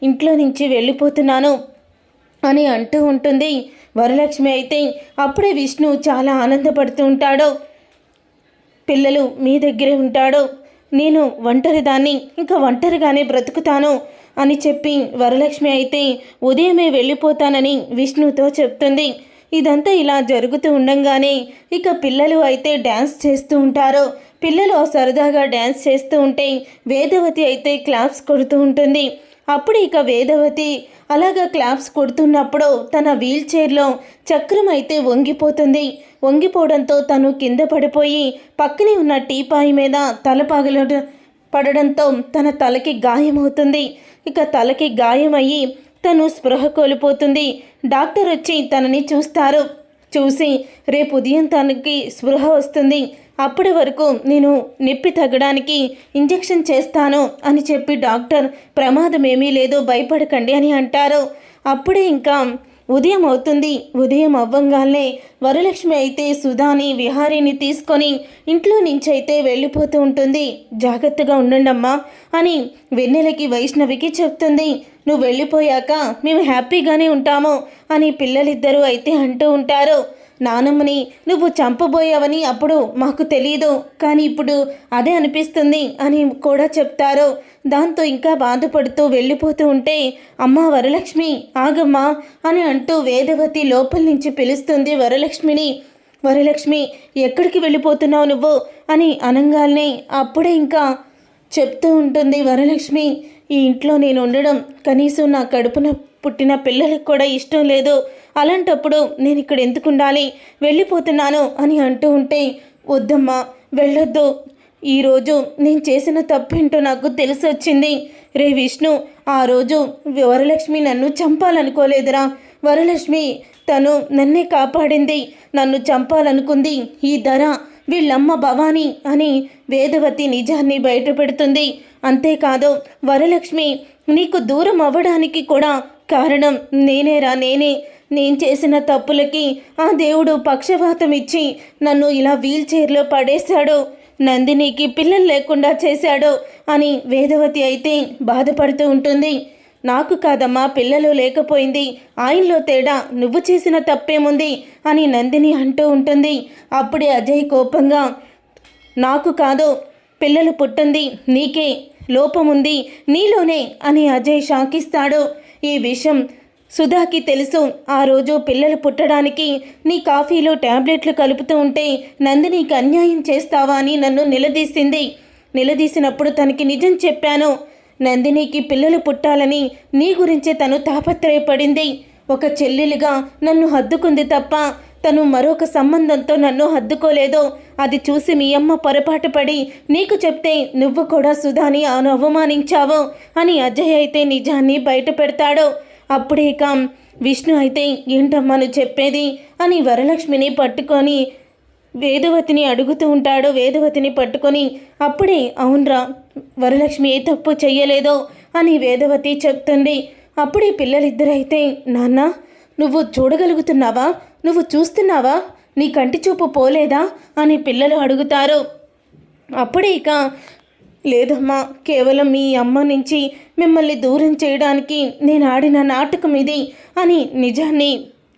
ఇంట్లో నుంచి వెళ్ళిపోతున్నాను అని అంటూ ఉంటుంది. వరలక్ష్మి అయితే అప్పుడే విష్ణు చాలా ఆనందపడుతూ ఉంటాడు. పిల్లలు మీ దగ్గరే ఉంటాడు, నేను ఒంటరిదాన్ని, ఇంకా ఒంటరిగానే బ్రతుకుతాను అని చెప్పి వరలక్ష్మి అయితే ఉదయమే వెళ్ళిపోతానని విష్ణుతో చెప్తుంది. ఇదంతా ఇలా జరుగుతూ ఉండంగానే ఇక పిల్లలు అయితే డ్యాన్స్ చేస్తూ ఉంటారు. పిల్లలు సరదాగా డ్యాన్స్ చేస్తూ ఉంటే వేదవతి అయితే క్లాప్స్ కొడుతూ ఉంటుంది. అప్పుడు ఇక వేదవతి అలాగా క్లాప్స్ కొడుతున్నప్పుడు తన వీల్ చైర్లో చక్రం అయితే వంగిపోతుంది. వంగిపోవడంతో తను కింద పడిపోయి పక్కనే ఉన్న టీపాయి మీద తల పడడంతో తన తలకి గాయమవుతుంది. ఇక తలకి గాయమయ్యి తను స్పృహ కోల్పోతుంది. డాక్టర్ వచ్చి తనని చూస్తారు. చూసి రేపు ఉదయం తనకి స్పృహ వస్తుంది, అప్పటి వరకు నేను నొప్పి తగ్గడానికి ఇంజెక్షన్ చేస్తాను అని చెప్పి డాక్టర్ ప్రమాదం ఏమీ లేదు, భయపడకండి అని అంటారు. అప్పుడే ఇంకా ఉదయం అవుతుంది. ఉదయం అవ్వంగానే వరలక్ష్మి అయితే సుధాని విహారీని తీసుకొని ఇంట్లో నుంచి అయితే వెళ్ళిపోతూ ఉంటుంది. జాగ్రత్తగా ఉండండి అమ్మా అని వెన్నెలకి వైష్ణవికి చెప్తుంది. నువ్వు వెళ్ళిపోయాక మేము హ్యాపీగానే ఉంటాము అని పిల్లలిద్దరూ అయితే అంటూ ఉంటారు. నానమ్మని నువ్వు చంపబోయావని అప్పుడు మాకు తెలియదు, కానీ ఇప్పుడు అదే అనిపిస్తుంది అని కూడా చెప్తారు. దాంతో ఇంకా బాధపడుతూ వెళ్ళిపోతూ ఉంటే అమ్మా వరలక్ష్మి ఆగమ్మా అని అంటూ వేదవతి లోపల నుంచి పిలుస్తుంది వరలక్ష్మిని. వరలక్ష్మి ఎక్కడికి వెళ్ళిపోతున్నావు నువ్వు అని అనంగానే అప్పుడే ఇంకా చెప్తూ ఉంటుంది వరలక్ష్మి, ఈ ఇంట్లో నేను ఉండడం కనీసం నా కడుపున పుట్టిన పిల్లలకు కూడా ఇష్టం లేదు, అలాంటప్పుడు నేను ఇక్కడ ఎందుకు ఉండాలి, వెళ్ళిపోతున్నాను అని అంటూ ఉంటే వద్దమ్మా వెళ్ళొద్దు, ఈరోజు నేను చేసిన తప్పేంటో నాకు తెలిసి వచ్చింది. రే విష్ణు, ఆ రోజు వరలక్ష్మి నన్ను చంపాలనుకోలేదురా, వరలక్ష్మి తను నన్నే కాపాడింది, నన్ను చంపాలనుకుంది ఈ ధర వీళ్ళమ్మ భవానీ అని వేదవతి నిజాన్ని బయటపెడుతుంది. అంతేకాదు వరలక్ష్మి నీకు దూరం అవ్వడానికి కూడా కారణం నేనేరా, నేను చేసిన తప్పులకి ఆ దేవుడు పక్షవాతం ఇచ్చి నన్ను ఇలా వీల్ చైర్లో పడేశాడు, నందినికి పిల్లలు లేకుండా చేశాడు అని వేదవతి అయితే బాధపడుతూ ఉంటుంది. నాకు కాదమ్మా పిల్లలు లేకపోయింది, ఆయనలో తేడా, నువ్వు చేసిన తప్పేముంది అని నందిని అంటూ ఉంటుంది. అప్పుడే అజయ్ కోపంగా నాకు కాదు పిల్లలు పుట్టింది నీకే, లోపముంది నీలోనే అని అజయ్ షాకిస్తాడు. ఈ విషయం సుధాకి తెలుసు. ఆ రోజు పిల్లలు పుట్టడానికి నీ కాఫీలో ట్యాబ్లెట్లు కలుపుతూ ఉంటే నందినికి అన్యాయం చేస్తావా అని నన్ను నిలదీసినప్పుడు తనకి నిజం చెప్పాను. నందినికి పిల్లలు పుట్టాలని నీ గురించే తను తాపత్రయపడింది. ఒక చెల్లెలిగా నన్ను హద్దుకుంది తప్ప తను మరొక సంబంధంతో నన్ను హద్దుకోలేదు. అది చూసి మీ అమ్మ పొరపాటు పడి నీకు చెప్తే నువ్వు కూడా సుధాని అవమానించావు అని అజయ్ అయితే నిజాన్ని బయట పెడతాడు. అప్పుడే ఇక విష్ణు అయితే ఏంటమ్మా నువ్వు చెప్పేది అని వరలక్ష్మిని పట్టుకొని వేదవతిని అడుగుతూ ఉంటాడు. వేదవతిని పట్టుకొని అప్పుడే అవునరా వరలక్ష్మి ఏ తప్పు చెయ్యలేదో అని వేదవతి చెప్తుంది. అప్పుడే పిల్లలిద్దరైతే నాన్న నువ్వు చూడగలుగుతున్నావా, నువ్వు చూస్తున్నావా, నీ కంటి చూపు పోలేదా అని పిల్లలు అడుగుతారు. అప్పుడే ఇక లేదమ్మా, కేవలం మీ అమ్మ నుంచి మిమ్మల్ని దూరం చేయడానికి నేను ఆడిన నాటకం ఇది అని నిజాన్ని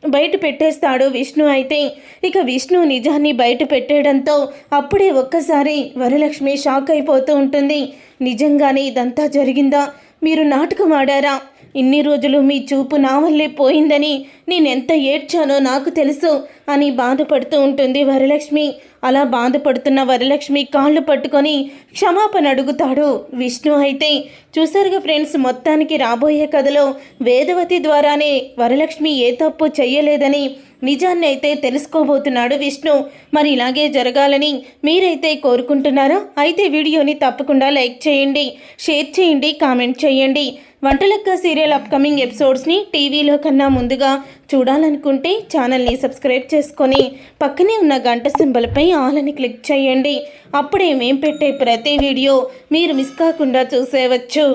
బయట పెట్టేస్తాడు విష్ణు. అయితే ఇక విష్ణు నిజాన్ని బయట పెట్టేయడంతో అప్పుడే ఒక్కసారి వరలక్ష్మి షాక్ అయిపోతూ ఉంటుంది. నిజంగానే ఇదంతా జరిగిందా, మీరు నాటకం ఆడారా, ఇన్ని రోజులు మీ చూపు నా వల్లే పోయిందని నేనెంత ఏడ్చానో నాకు తెలుసు అని బాధపడుతూ ఉంటుంది వరలక్ష్మి. అలా బాధపడుతున్న వరలక్ష్మి కాళ్ళు పట్టుకొని క్షమాపణ అడుగుతాడు విష్ణు. అయితే చూసారుగా ఫ్రెండ్స్, మొత్తానికి రాబోయే కథలో వేదవతి ద్వారానే వరలక్ష్మి ఏ తప్పు చెయ్యలేదని నిజాన్ని అయితే తెలుసుకోబోతున్నాడు విష్ణు. మరి ఇలాగే జరగాలని మీరైతే కోరుకుంటున్నారా? అయితే వీడియోని తప్పకుండా లైక్ చేయండి, షేర్ చేయండి, కామెంట్ చేయండి. వంటలక్క సీరియల్ అప్కమింగ్ ఎపిసోడ్స్ని టీవీలో కన్నా ముందుగా చూడాలనుకుంటే ఛానల్ని సబ్స్క్రైబ్ చేసుకొని పక్కనే ఉన్న గంట సింబల్పై ఆల్ అని క్లిక్ చేయండి. అప్పుడే మేము పెట్టే ప్రతి వీడియో మీరు మిస్ కాకుండా చూసేవచ్చు.